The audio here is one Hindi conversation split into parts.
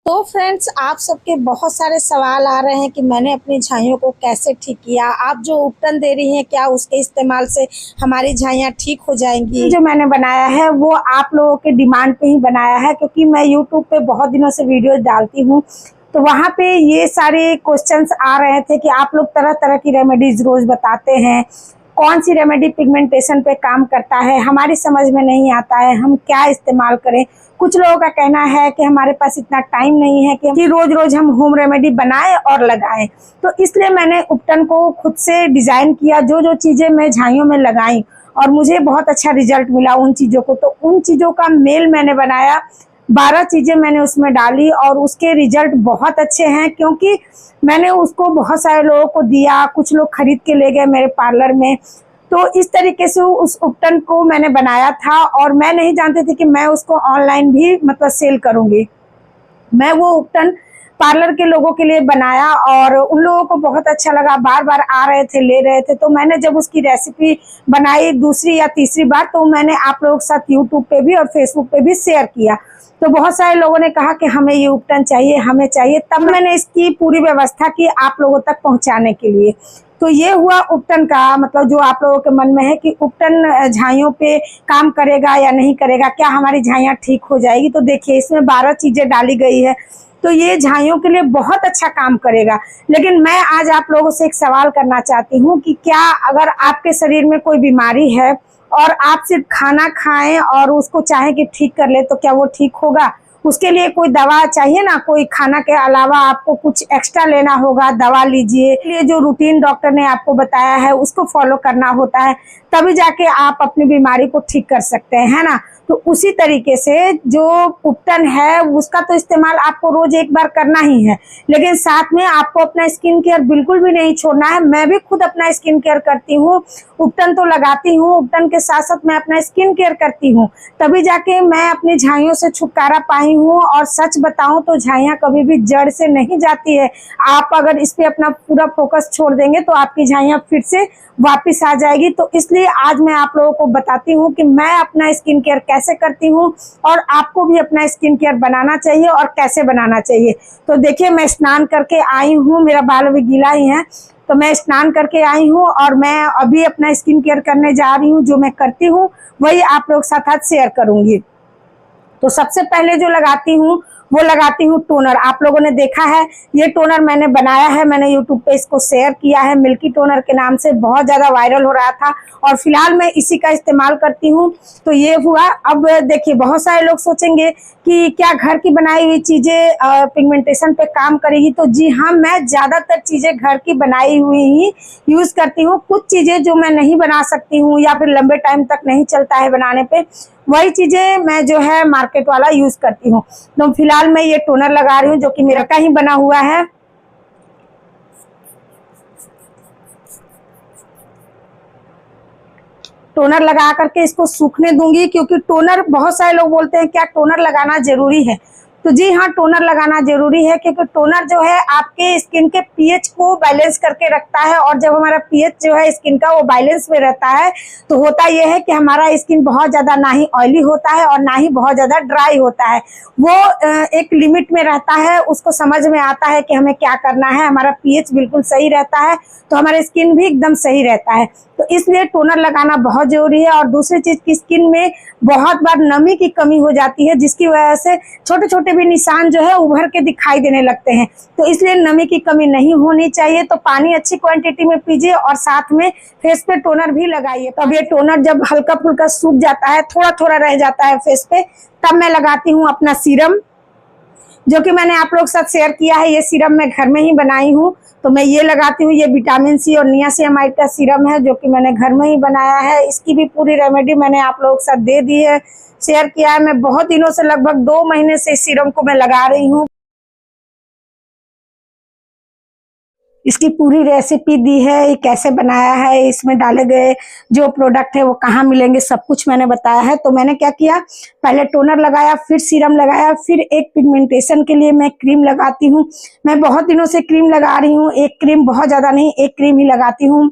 तो फ्रेंड्स, आप सबके बहुत सारे सवाल आ रहे हैं कि मैंने अपनी झाइयों को कैसे ठीक किया। आप जो उपटन दे रही हैं, क्या उसके इस्तेमाल से हमारी झाइयाँ ठीक हो जाएंगी? जो मैंने बनाया है वो आप लोगों के डिमांड पे ही बनाया है, क्योंकि मैं यूट्यूब पे बहुत दिनों से वीडियोस डालती हूँ, तो वहाँ पे ये सारे क्वेश्चंस आ रहे थे कि आप लोग तरह तरह की रेमेडीज रोज बताते हैं। कौन सी रेमेडी पिगमेंटेशन पे काम करता है, हमारी समझ में नहीं आता है, हम क्या इस्तेमाल करें। कुछ लोगों का कहना है कि हमारे पास इतना टाइम नहीं है कि रोज रोज हम होम रेमेडी बनाएं और लगाएं। तो इसलिए मैंने उपटन को खुद से डिजाइन किया, जो जो चीजें मैं झाइयों में लगाई और मुझे बहुत अच्छा रिजल्ट मिला उन चीजों को। तो उन चीजों का मेल मैंने बनाया, 12 चीजें मैंने उसमें डाली और उसके रिजल्ट बहुत अच्छे हैं, क्योंकि मैंने उसको बहुत सारे लोगों को दिया, कुछ लोग खरीद के ले गए मेरे पार्लर में। तो इस तरीके से उस उपटन को मैंने बनाया था और मैं नहीं जानती थी कि मैं उसको ऑनलाइन भी मतलब सेल करूंगी। मैं वो उपटन पार्लर के लोगों के लिए बनाया और उन लोगों को बहुत अच्छा लगा, बार बार आ रहे थे, ले रहे थे। तो मैंने जब उसकी रेसिपी बनाई दूसरी या तीसरी बार, तो मैंने आप लोगों के साथ यूट्यूब पे भी और फेसबुक पे भी शेयर किया। तो बहुत सारे लोगों ने कहा कि हमें ये उपटन चाहिए, हमें चाहिए। तब मैंने इसकी पूरी व्यवस्था की आप लोगों तक पहुंचाने के लिए। तो ये हुआ उपटन का मतलब, जो आप लोगों के मन में है कि उपटन झाइयों पे काम करेगा या नहीं करेगा, क्या हमारी झाइयाँ ठीक हो जाएगी। तो देखिए, इसमें 12 चीजें डाली गई है, तो ये झाइयों के लिए बहुत अच्छा काम करेगा। लेकिन मैं आज आप लोगों से एक सवाल करना चाहती हूँ कि क्या अगर आपके शरीर में कोई बीमारी है और आप सिर्फ खाना खाएं और उसको चाहें कि ठीक कर ले, तो क्या वो ठीक होगा? उसके लिए कोई दवा चाहिए ना, कोई खाना के अलावा आपको कुछ एक्स्ट्रा लेना होगा, दवा लीजिए। इसलिए जो रूटीन डॉक्टर ने आपको बताया है उसको फॉलो करना होता है, तभी जाके आप अपनी बीमारी को ठीक कर सकते हैं, है ना। तो उसी तरीके से जो उपटन है उसका तो इस्तेमाल आपको रोज एक बार करना ही है, लेकिन साथ में आपको अपना स्किन केयर बिल्कुल भी नहीं छोड़ना है। मैं भी खुद अपना स्किन केयर करती हूँ, उपटन तो लगाती हूँ, उपटन के साथ साथ मैं अपना स्किन केयर करती हूँ, तभी जाके मैं अपनी झाइयों से छुटकारा पाई हूँ। और सच बताऊं तो झाइयाँ कभी भी जड़ से नहीं जाती है। आप अगर इस पे अपना पूरा फोकस छोड़ देंगे तो आपकी झाइयाँ फिर से वापस आ जाएगी। तो इसलिए आज मैं आप लोगों को बताती हूँ कि मैं अपना स्किन केयर कैसे करती हूँ और आपको भी अपना स्किन केयर बनाना चाहिए और कैसे बनाना चाहिए। तो देखिए, मैं स्नान करके आई हूँ, मेरा बाल भी गीला ही है, तो मैं स्नान करके आई हूँ और मैं अभी अपना स्किन केयर करने जा रही हूँ। जो मैं करती हूँ वही आप लोग साथ साथ शेयर करूंगी। तो सबसे पहले जो लगाती हूँ वो लगाती हूँ टोनर। आप लोगों ने देखा है, ये टोनर मैंने बनाया है, मैंने यूट्यूब पे इसको शेयर किया है, मिल्की टोनर के नाम से बहुत ज्यादा वायरल हो रहा था और फिलहाल मैं इसी का इस्तेमाल करती हूँ। तो ये हुआ। अब देखिए, बहुत सारे लोग सोचेंगे कि क्या घर की बनाई हुई चीजें पिगमेंटेशन पे काम करेगी। तो जी हाँ, मैं ज्यादातर चीजें घर की बनाई हुई ही यूज करती हूँ। कुछ चीजें जो मैं नहीं बना सकती हूँ या फिर लंबे टाइम तक नहीं चलता है बनाने पे, वही चीजें मैं जो है मार्केट वाला यूज करती हूँ। तो फिलहाल मैं ये टोनर लगा रही हूँ, जो कि मेरा का ही बना हुआ है। टोनर लगा करके इसको सूखने दूंगी, क्योंकि टोनर, बहुत सारे लोग बोलते हैं क्या टोनर लगाना जरूरी है। तो जी हाँ, टोनर लगाना जरूरी है, क्योंकि टोनर जो है आपके स्किन के पीएच को बैलेंस करके रखता है। और जब हमारा पीएच जो है स्किन का वो बैलेंस में रहता है, तो होता यह है कि हमारा स्किन बहुत ज्यादा ना ही ऑयली होता है और ना ही बहुत ज्यादा ड्राई होता है। वो एक लिमिट में रहता है, उसको समझ में आता है कि हमें क्या करना है। हमारा पीएच बिल्कुल सही रहता है, तो हमारा स्किन भी एकदम सही रहता है। तो इसलिए टोनर लगाना बहुत जरूरी है। और दूसरी चीज की, स्किन में बहुत बार नमी की कमी हो जाती है, जिसकी वजह से छोटे छोटे भी निशान जो है उभर के दिखाई देने लगते हैं। तो इसलिए नमी की कमी नहीं होनी चाहिए। तो पानी अच्छी क्वांटिटी में पीजिए और साथ में फेस पे टोनर भी लगाइए। तब ये टोनर जब हल्का फुल्का सूख जाता है, थोड़ा थोड़ा रह जाता है फेस पे, तब मैं लगाती हूँ अपना सीरम, जो कि मैंने आप लोग के साथ शेयर किया है। ये सीरम मैं घर में ही बनाई हूँ, तो मैं ये लगाती हूँ। ये विटामिन सी और नियासिनामाइड का सीरम है, जो कि मैंने घर में ही बनाया है। इसकी भी पूरी रेमेडी मैंने आप लोगों के साथ दे दी है, शेयर किया है। मैं बहुत दिनों से, लगभग 2 महीने से इस सीरम को मैं लगा रही हूँ। इसकी पूरी रेसिपी दी है, ये कैसे बनाया है, इसमें डाले गए जो प्रोडक्ट है वो कहाँ मिलेंगे, सब कुछ मैंने बताया है। तो मैंने क्या किया, पहले टोनर लगाया, फिर सीरम लगाया, फिर एक पिगमेंटेशन के लिए मैं क्रीम लगाती हूँ। मैं बहुत दिनों से क्रीम लगा रही हूँ, एक क्रीम, बहुत ज्यादा नहीं, एक क्रीम ही लगाती हूँ।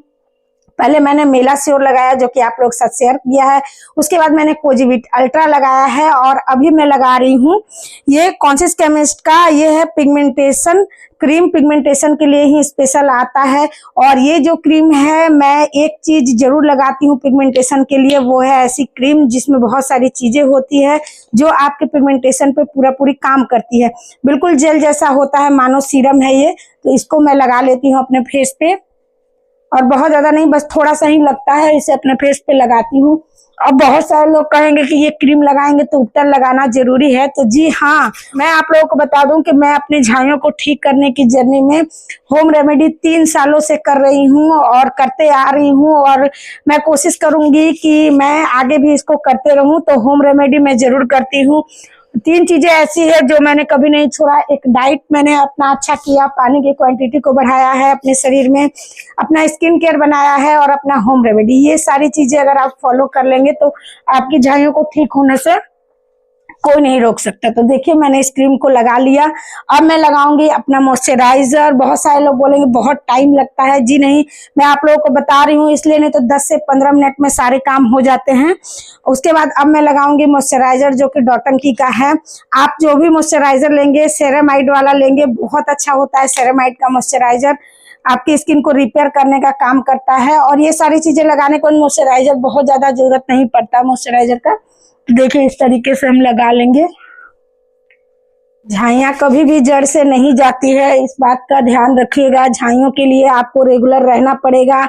पहले मैंने मेला श्योर लगाया जो कि आप लोग साथ शेयर किया है, उसके बाद मैंने कोजीविट अल्ट्रा लगाया है और अभी मैं लगा रही हूँ ये कॉन्शियस केमिस्ट का, ये है पिगमेंटेशन क्रीम, पिगमेंटेशन के लिए ही स्पेशल आता है। और ये जो क्रीम है, मैं एक चीज जरूर लगाती हूँ पिगमेंटेशन के लिए, वो है ऐसी क्रीम जिसमें बहुत सारी चीजें होती है जो आपके पिगमेंटेशन पे पूरी काम करती है। बिल्कुल जेल जैसा होता है, मानो सीरम है ये। तो इसको मैं लगा लेती हूँ अपने फेस पे, और बहुत ज्यादा नहीं, बस थोड़ा सा ही लगता है, इसे अपने फेस पे लगाती हूँ। अब बहुत सारे लोग कहेंगे कि ये क्रीम लगाएंगे तो उपटन लगाना जरूरी है, तो जी हाँ, मैं आप लोगों को बता दूं कि मैं अपनी झाइयों को ठीक करने की जर्नी में होम रेमेडी 3 सालों से कर रही हूँ और करते आ रही हूँ, और मैं कोशिश करूंगी कि मैं आगे भी इसको करते रहूं। तो होम रेमेडी मैं जरूर करती हूँ। 3 चीजें ऐसी है जो मैंने कभी नहीं छोड़ा। एक, डाइट मैंने अपना अच्छा किया, पानी की क्वांटिटी को बढ़ाया है अपने शरीर में, अपना स्किन केयर बनाया है, और अपना होम रेमेडी। ये सारी चीजें अगर आप फॉलो कर लेंगे तो आपकी झाइयों को ठीक होने से कोई नहीं रोक सकता। तो देखिए मैंने इस क्रीम को लगा लिया। अब मैं लगाऊंगी अपना मॉइस्चराइजर। बहुत सारे लोग बोलेंगे बहुत टाइम लगता है, जी नहीं, मैं आप लोगों को बता रही हूँ इसलिए, नहीं तो 10 से 15 मिनट में सारे काम हो जाते हैं। उसके बाद अब मैं लगाऊंगी मॉइस्चराइजर जो कि डॉट एंड की का है। आप जो भी मॉइस्चराइजर लेंगे सेरेमाइड वाला लेंगे, बहुत अच्छा होता है सेरेमाइड का मॉइस्चराइजर, आपकी स्किन को रिपेयर करने का काम करता है। और ये सारी चीजें लगाने को मॉइस्चराइजर बहुत ज्यादा जरूरत नहीं पड़ता मॉइस्चराइजर का। देखिए इस तरीके से हम लगा लेंगे। झाइयाँ कभी भी जड़ से नहीं जाती है, इस बात का ध्यान रखिएगा। झाइयों के लिए आपको रेगुलर रहना पड़ेगा,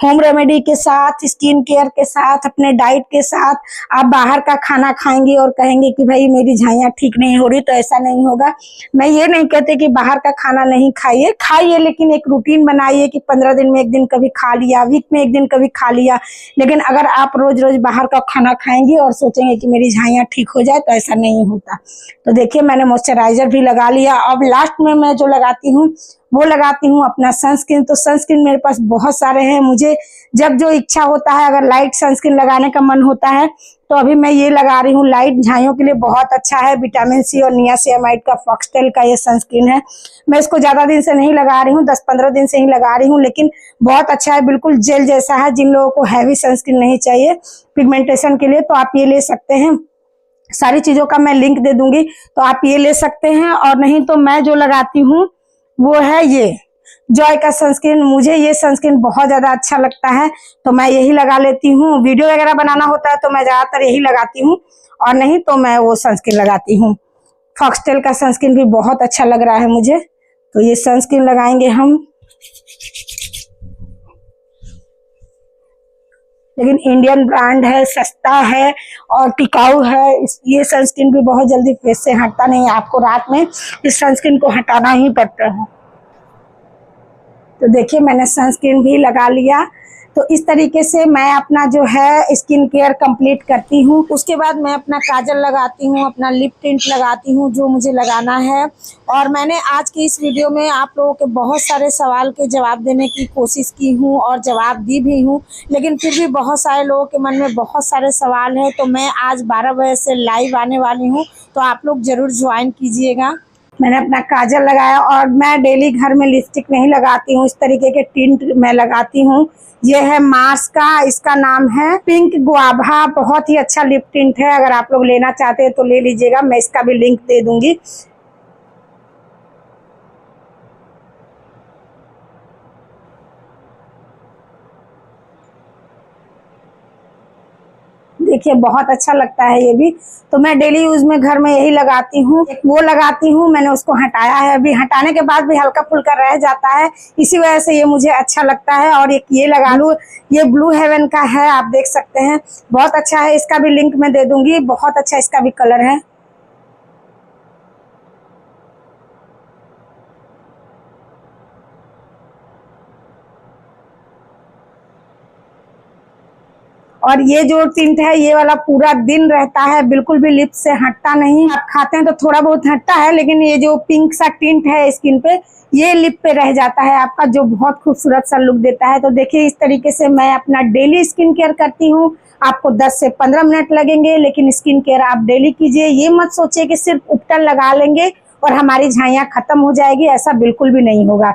होम रेमेडी के साथ, स्किन केयर के साथ, अपने डाइट के साथ। आप बाहर का खाना खाएंगे और कहेंगे कि भाई मेरी झाइयाँ ठीक नहीं हो रही, तो ऐसा नहीं होगा। मैं ये नहीं कहती कि बाहर का खाना नहीं खाइए, खाइए, लेकिन एक रूटीन बनाइए कि 15 दिन में एक दिन कभी खा लिया, वीक में एक दिन कभी खा लिया। लेकिन अगर आप रोज रोज बाहर का खाना खाएंगे और सोचेंगे कि मेरी झाइयाँ ठीक हो जाए, तो ऐसा नहीं होता। तो देखिए मैंने मॉइस्चराइजर भी लगा लिया। अब लास्ट में मैं जो लगाती हूँ वो लगाती हूँ अपना सनस्क्रीन। तो सनस्क्रीन मेरे पास बहुत सारे हैं, मुझे जब जो इच्छा होता है, अगर लाइट सनस्क्रीन लगाने का मन होता है तो अभी मैं ये लगा रही हूँ। लाइट झाइयों के लिए बहुत अच्छा है, विटामिन सी और नियासिनामाइड का फॉक्सटेल का ये सनस्क्रीन है। मैं इसको ज्यादा दिन से नहीं लगा रही हूँ, 10-15 दिन से ही लगा रही हूँ, लेकिन बहुत अच्छा है, बिल्कुल जेल जैसा है। जिन लोगों को हैवी सनस्क्रीन नहीं चाहिए पिगमेंटेशन के लिए, तो आप ये ले सकते हैं। सारी चीजों का मैं लिंक दे दूंगी, तो आप ये ले सकते हैं। और नहीं तो मैं जो लगाती हूँ वो है ये जॉय का सनस्क्रीन। मुझे ये सनस्क्रीन बहुत ज्यादा अच्छा लगता है, तो मैं यही लगा लेती हूँ। वीडियो वगैरह बनाना होता है तो मैं ज्यादातर यही लगाती हूँ, और नहीं तो मैं वो सनस्क्रीन लगाती हूँ। फॉक्सटेल का सनस्क्रीन भी बहुत अच्छा लग रहा है मुझे, तो ये सनस्क्रीन लगाएंगे हम। लेकिन इंडियन ब्रांड है, सस्ता है और टिकाऊ है। ये सनस्क्रीन भी बहुत जल्दी फेस से हटता नहीं है, आपको रात में इस सनस्क्रीन को हटाना ही पड़ता है। तो देखिए मैंने सनस्क्रीन भी लगा लिया। तो इस तरीके से मैं अपना जो है स्किन केयर कंप्लीट करती हूँ। उसके बाद मैं अपना काजल लगाती हूँ, अपना लिप टिंट लगाती हूँ जो मुझे लगाना है। और मैंने आज की इस वीडियो में आप लोगों के बहुत सारे सवाल के जवाब देने की कोशिश की हूँ और जवाब दी भी हूँ, लेकिन फिर भी बहुत सारे लोगों के मन में बहुत सारे सवाल हैं। तो मैं आज 12 बजे से लाइव आने वाली हूँ, तो आप लोग जरूर ज्वाइन कीजिएगा। मैंने अपना काजल लगाया, और मैं डेली घर में लिपस्टिक नहीं लगाती हूँ, इस तरीके के टिंट मैं लगाती हूँ। ये है मार्स का, इसका नाम है पिंक गुआभा। बहुत ही अच्छा लिप टिंट है, अगर आप लोग लेना चाहते हैं तो ले लीजिएगा, मैं इसका भी लिंक दे दूंगी। देखिए बहुत अच्छा लगता है ये भी, तो मैं डेली यूज में घर में यही लगाती हूँ। वो लगाती हूँ, मैंने उसको हटाया है, अभी हटाने के बाद भी हल्का फुल्का रह जाता है, इसी वजह से ये मुझे अच्छा लगता है। और एक ये लगा लूँ, ये ब्लू हेवन का है, आप देख सकते हैं, बहुत अच्छा है, इसका भी लिंक मैं दे दूंगी। बहुत अच्छा इसका भी कलर है। और ये जो टिंट है ये वाला पूरा दिन रहता है, बिल्कुल भी लिप से हटता नहीं। आप खाते हैं तो थोड़ा बहुत हटता है, लेकिन ये जो पिंक सा टिंट है स्किन पे, ये लिप पे रह जाता है आपका, जो बहुत खूबसूरत सा लुक देता है। तो देखिए इस तरीके से मैं अपना डेली स्किन केयर करती हूँ। आपको 10 से 15 मिनट लगेंगे, लेकिन स्किन केयर आप डेली कीजिए। ये मत सोचिए कि सिर्फ उपटन लगा लेंगे और हमारी झाइयाँ खत्म हो जाएगी, ऐसा बिल्कुल भी नहीं होगा।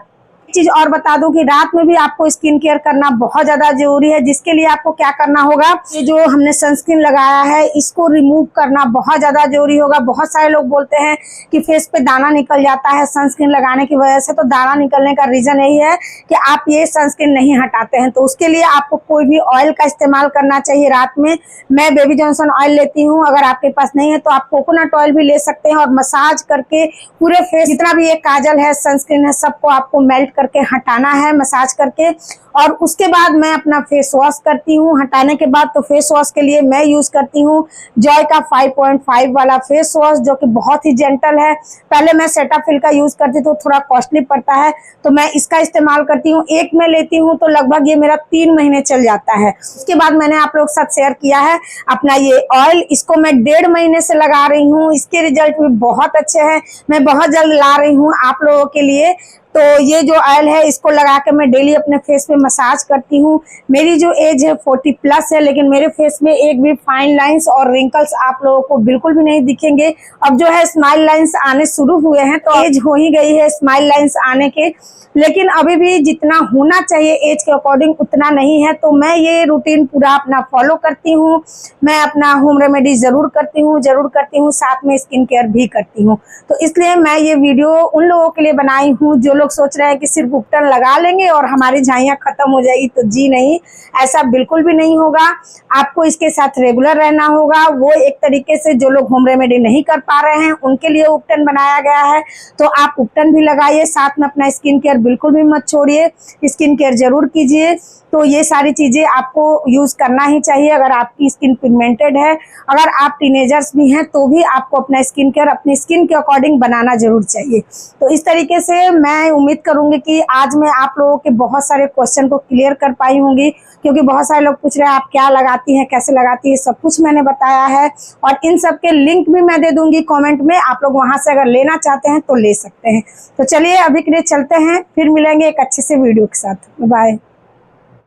चीज और बता दूं कि रात में भी आपको स्किन केयर करना बहुत ज्यादा जरूरी है, जिसके लिए आपको क्या करना होगा, ये जो हमने सनस्क्रीन लगाया है इसको रिमूव करना बहुत ज्यादा जरूरी होगा। बहुत सारे लोग बोलते हैं कि फेस पे दाना निकल जाता है सनस्क्रीन लगाने की वजह से, तो दाना निकलने का रीजन यही है कि आप ये सनस्क्रीन नहीं हटाते हैं। तो उसके लिए आपको कोई भी ऑयल का इस्तेमाल करना चाहिए रात में। मैं बेबी जॉनसन ऑयल लेती हूँ, अगर आपके पास नहीं है तो आप कोकोनट ऑयल भी ले सकते हैं, और मसाज करके पूरे फेस जितना भी ये काजल है सनस्क्रीन है सबको आपको मेल्ट करके हटाना है मसाज करके। और उसके बाद मैं अपना फेस वॉश करती हूँ। हटाने के बाद तो फेस वॉश के लिए मैं यूज करती हूँ जॉय का 5.5 वाला फेस वॉश, जो कि बहुत ही जेंटल है। पहले मैं सेटाफिल का यूज करती तो थोड़ा कॉस्टली पड़ता है, तो मैं इसका इस्तेमाल करती हूँ। एक में लेती हूँ तो लगभग ये मेरा 3 महीने चल जाता है। उसके बाद मैंने आप लोग के साथ शेयर किया है अपना ये ऑयल, इसको मैं 1.5 महीने से लगा रही हूँ। इसके रिजल्ट भी बहुत अच्छे हैं। मैं बहुत जल्द ला रही हूँ आप लोगों के लिए। तो ये जो ऑयल है इसको लगा के मैं डेली अपने फेस पे मसाज करती हूँ। मेरी जो एज है 40+ है, लेकिन मेरे फेस में एक भी फाइन लाइंस और रिंकल्स आप लोगों को बिल्कुल भी नहीं दिखेंगे। अब जो है स्माइल लाइंस आने शुरू हुए हैं, तो एज हो ही गई है स्माइल लाइंस आने के, लेकिन अभी भी जितना होना चाहिए एज के अकॉर्डिंग उतना नहीं है। तो मैं ये रूटीन पूरा अपना फॉलो करती हूँ। मैं अपना होम रेमेडी जरूर करती हूँ, साथ में स्किन केयर भी करती हूँ। तो इसलिए मैं ये वीडियो उन लोगों के लिए बनाई हूँ जो लोग सोच रहे हैं कि सिर्फ उपटन लगा लेंगे और हमारी झाइयाँ खत्म हो जाएगी। तो जी नहीं, ऐसा बिल्कुल भी नहीं होगा। आपको इसके साथ रेगुलर रहना होगा। वो एक तरीके से जो लोग होम रेमेडी नहीं कर पा रहे हैं उनके लिए उपटन बनाया गया है। तो आप उपटन भी लगाइए, साथ में अपना स्किन केयर बिल्कुल भी मत छोड़िए, स्किन केयर जरूर कीजिए। तो ये सारी चीजें आपको यूज करना ही चाहिए अगर आपकी स्किन पिगमेंटेड है। अगर आप टीनेजर्स भी हैं तो भी आपको अपना स्किन केयर अपनी स्किन के अकॉर्डिंग बनाना जरूर चाहिए। तो इस तरीके से मैं उम्मीद करूंगी कि आज मैं आप लोगों के बहुत सारे क्वेश्चन को क्लियर कर पाई होंगी, क्योंकि बहुत सारे लोग पूछ रहे हैं आप क्या लगाती हैं, कैसे लगाती है, सब कुछ मैंने बताया है। और इन सब के लिंक भी मैं दे दूंगी कमेंट में, आप लोग वहां से अगर लेना चाहते हैं तो ले सकते हैं। तो चलिए अभी के लिए चलते हैं, फिर मिलेंगे एक अच्छे से वीडियो के साथ। बाय।